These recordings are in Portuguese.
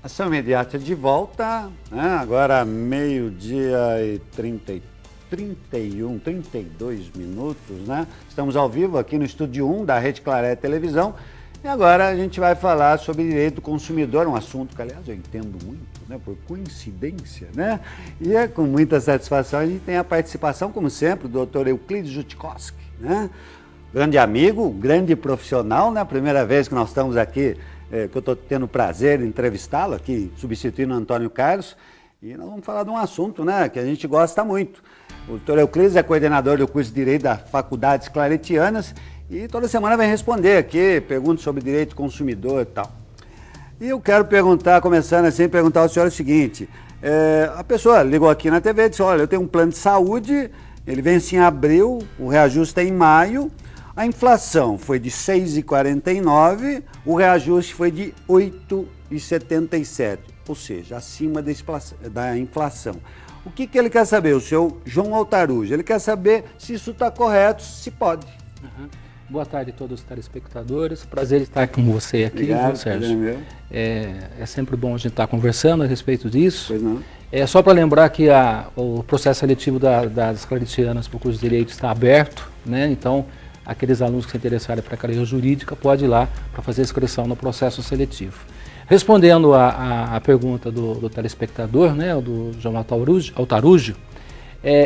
Ação imediata de volta, né? Agora meio-dia e 32 minutos, né? Estamos ao vivo aqui no Estúdio 1 da Rede Claré Televisão e agora a gente vai falar sobre direito do consumidor, um assunto que, aliás, eu entendo muito, né? Por coincidência, né? E é com muita satisfação a gente tem a participação, como sempre, do Dr. Euclides Jutkowski, né? Grande amigo, grande profissional, né? Primeira vez que nós estamos aqui, que eu estou tendo o prazer de entrevistá-lo aqui, substituindo o Antônio Carlos, e nós vamos falar de um assunto, né, que a gente gosta muito. O doutor Euclides é coordenador do curso de Direito da Faculdades Claretianas e toda semana vem responder aqui, perguntas sobre direito do consumidor e tal. E eu quero perguntar, começando assim, perguntar ao senhor o seguinte, a pessoa ligou aqui na TV e disse, olha, eu tenho um plano de saúde, ele vence em abril, o reajuste é em maio, a inflação foi de 6,49, o reajuste foi de 8,77, ou seja, acima da inflação. O que ele quer saber? O seu João Altarujo, ele quer saber se isso está correto, se pode. Uhum. Boa tarde a todos os telespectadores, prazer estar com você aqui, obrigado, Sérgio. É sempre bom a gente estar conversando a respeito disso. Pois não. Só para lembrar que o processo seletivo das Claretianas para o curso de Direito está aberto, né? Então, aqueles alunos que se interessarem para a carreira jurídica podem ir lá para fazer a inscrição no processo seletivo. Respondendo a pergunta do telespectador, né, do João Altarujo,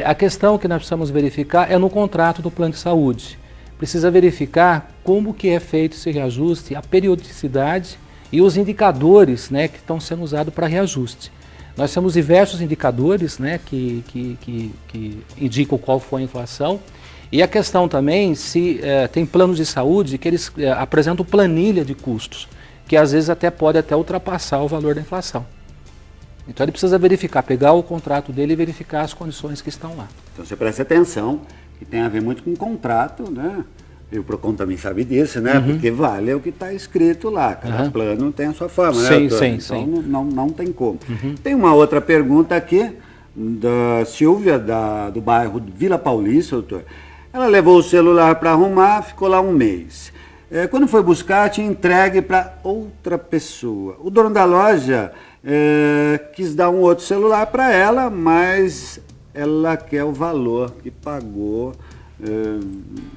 a questão que nós precisamos verificar é no contrato do plano de saúde. Precisa verificar como que é feito esse reajuste, a periodicidade e os indicadores, né, que estão sendo usados para reajuste. Nós temos diversos indicadores, né, que indicam qual foi a inflação. E a questão também se tem planos de saúde que eles apresentam planilha de custos, que às vezes pode ultrapassar o valor da inflação. Então ele precisa verificar, pegar o contrato dele e verificar as condições que estão lá. Então você presta atenção, que tem a ver muito com o contrato, né? E o PROCON também sabe disso, né? Uhum. Porque vale o que está escrito lá, cada plano tem a sua forma, né? Sim. Então não tem como. Uhum. Tem uma outra pergunta aqui, da Silvia, do bairro Vila Paulista, doutor. Ela levou o celular para arrumar, ficou lá um mês. Quando foi buscar, tinha entregue para outra pessoa. O dono da loja quis dar um outro celular para ela, mas ela quer o valor que pagou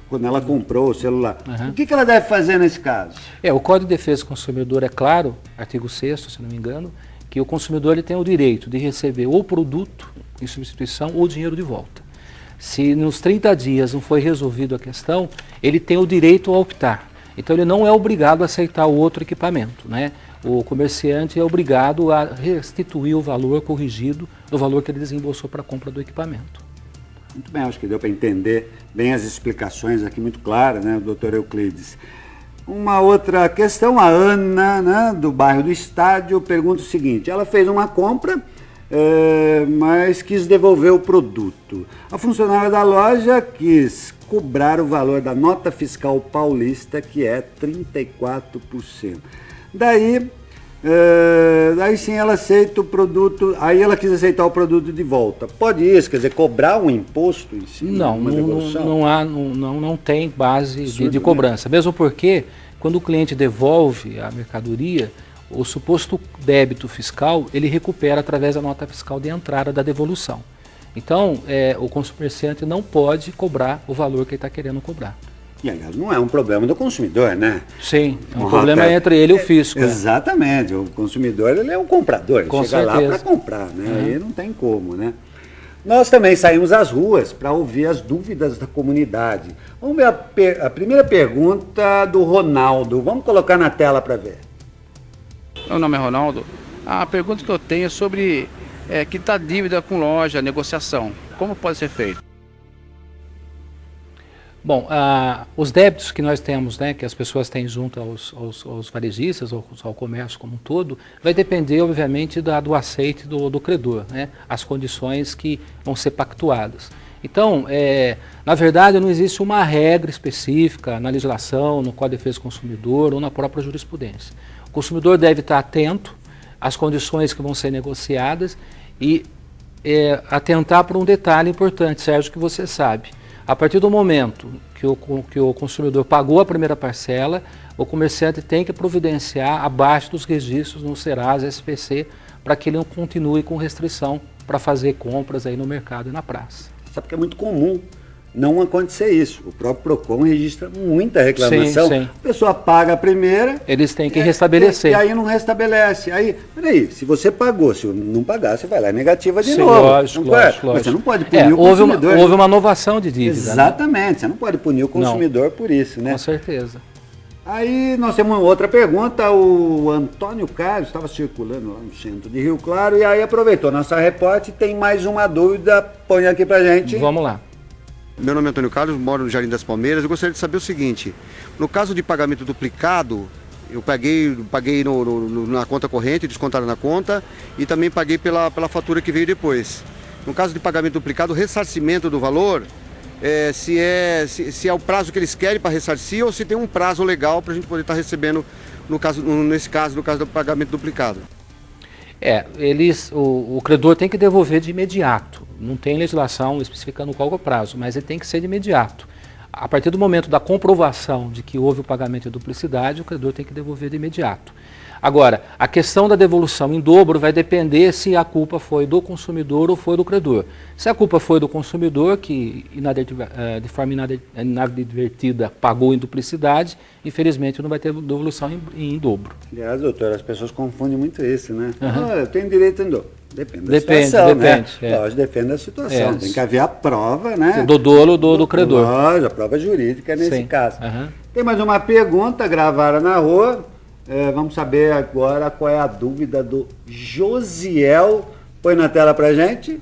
quando ela comprou o celular. Uhum. O que ela deve fazer nesse caso? O Código de Defesa do Consumidor é claro, artigo 6º, se não me engano, que o consumidor ele tem o direito de receber ou produto em substituição ou dinheiro de volta. Se nos 30 dias não foi resolvido a questão, ele tem o direito a optar. Então ele não é obrigado a aceitar o outro equipamento, né? O comerciante é obrigado a restituir o valor corrigido do valor que ele desembolsou para a compra do equipamento. Muito bem, acho que deu para entender bem as explicações aqui muito claras, né, doutor Euclides. Uma outra questão, a Ana, né, do bairro do Estádio, pergunta o seguinte, ela fez uma compra, mas quis devolver o produto. A funcionária da loja quis cobrar o valor da nota fiscal paulista, que é 34%. Daí sim ela aceita o produto, aí ela quis aceitar o produto de volta. Pode isso, quer dizer, cobrar um imposto em cima? Não tem base de cobrança. Mesmo porque, quando o cliente devolve a mercadoria, o suposto débito fiscal, ele recupera através da nota fiscal de entrada da devolução. Então, o comerciante não pode cobrar o valor que ele está querendo cobrar. E, aliás, não é um problema do consumidor, né? Sim, o problema é entre ele e o fisco. Exatamente, o consumidor ele é o comprador, ele chega lá para comprar, né? Aí não tem como, né? Nós também saímos às ruas para ouvir as dúvidas da comunidade. Vamos ver a primeira pergunta do Ronaldo, vamos colocar na tela para ver. Meu nome é Ronaldo. A pergunta que eu tenho é sobre quitar dívida com loja, negociação. Como pode ser feito? Bom, os débitos que nós temos, né, que as pessoas têm junto aos varejistas, ao comércio como um todo, vai depender, obviamente, do aceite do credor, né, as condições que vão ser pactuadas. Então, na verdade, não existe uma regra específica na legislação, no Código de Defesa do Consumidor ou na própria jurisprudência. O consumidor deve estar atento às condições que vão ser negociadas e atentar para um detalhe importante, Sérgio, que você sabe. A partir do momento que o consumidor pagou a primeira parcela, o comerciante tem que providenciar abaixo dos registros no Serasa SPC para que ele não continue com restrição para fazer compras aí no mercado e na praça. Sabe que é muito comum não acontecer isso. O próprio PROCON registra muita reclamação. Sim. A pessoa paga a primeira... Eles têm que restabelecer. E aí não restabelece. Aí, peraí, se você pagou, se não pagar, você vai lá, é negativa de Sim, novo. lógico. Mas você não pode punir o consumidor. Houve uma inovação de dívida. Exatamente, você não pode punir o consumidor por isso, né? Com certeza. Aí nós temos outra pergunta, o Antônio Carlos estava circulando lá no centro de Rio Claro e aí aproveitou nossa repórter e tem mais uma dúvida, põe aqui pra gente. Vamos lá. Meu nome é Antônio Carlos, moro no Jardim das Palmeiras. Eu gostaria de saber o seguinte: no caso de pagamento duplicado, eu paguei na conta corrente, descontaram na conta, e também paguei pela fatura que veio depois. No caso de pagamento duplicado, o ressarcimento do valor, se é o prazo que eles querem para ressarcir ou se tem um prazo legal para a gente poder estar recebendo, no caso do pagamento duplicado. O credor tem que devolver de imediato. Não tem legislação especificando qual é o prazo, mas ele tem que ser de imediato. A partir do momento da comprovação de que houve o pagamento de duplicidade, o credor tem que devolver de imediato. Agora, a questão da devolução em dobro vai depender se a culpa foi do consumidor ou foi do credor. Se a culpa foi do consumidor, que de forma inadvertida pagou em duplicidade, infelizmente não vai ter devolução em dobro. Aliás, doutor, as pessoas confundem muito isso, né? Eu tenho direito em dobro. Depende da Depende, situação, depende, né? Lógico, depende da situação. Tem que haver a prova, né? Do dolo do credor. Lógico, a prova jurídica nesse Sim. caso. Tem mais uma pergunta, gravaram na rua. Vamos saber agora qual é a dúvida do Josiel. Põe na tela pra gente.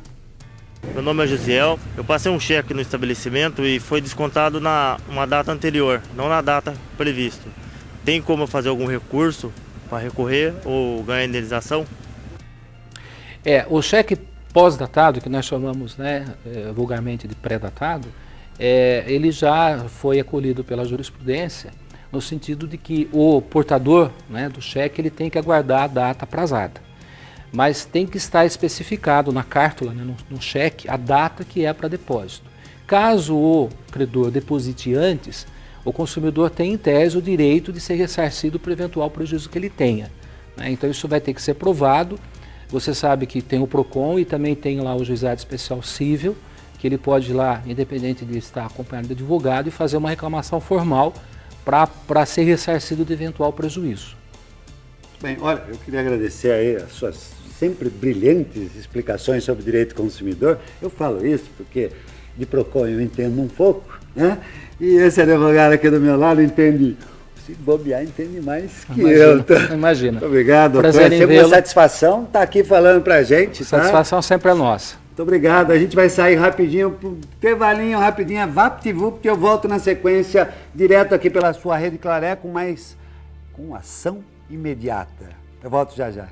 Meu nome é Josiel. Eu passei um cheque no estabelecimento e foi descontado na uma data anterior, não na data prevista. Tem como eu fazer algum recurso para recorrer ou ganhar indenização? O cheque pós-datado, que nós chamamos vulgarmente de pré-datado, ele já foi acolhido pela jurisprudência, no sentido de que o portador do cheque ele tem que aguardar a data aprazada. Mas tem que estar especificado na cártula, no cheque, a data que é para depósito. Caso o credor deposite antes, o consumidor tem em tese o direito de ser ressarcido por eventual prejuízo que ele tenha. Então isso vai ter que ser provado. Você sabe que tem o PROCON e também tem lá o Juizado Especial Cível, que ele pode ir lá, independente de estar acompanhado de advogado, e fazer uma reclamação formal para ser ressarcido de eventual prejuízo. Bem, olha, eu queria agradecer aí as suas sempre brilhantes explicações sobre direito do consumidor. Eu falo isso porque de PROCON eu entendo um pouco, né? E esse advogado aqui do meu lado entende, se bobear, entende mais que eu. Imagina. Muito obrigado, doutor. Prazer em Sempre vê-lo. uma satisfação estar aqui falando pra gente, tá? Satisfação sempre é nossa. Muito obrigado. A gente vai sair rapidinho, intervalinho, rapidinho, vapt-vupt, eu volto na sequência, direto aqui pela sua Rede Claré, com ação imediata. Eu volto já já.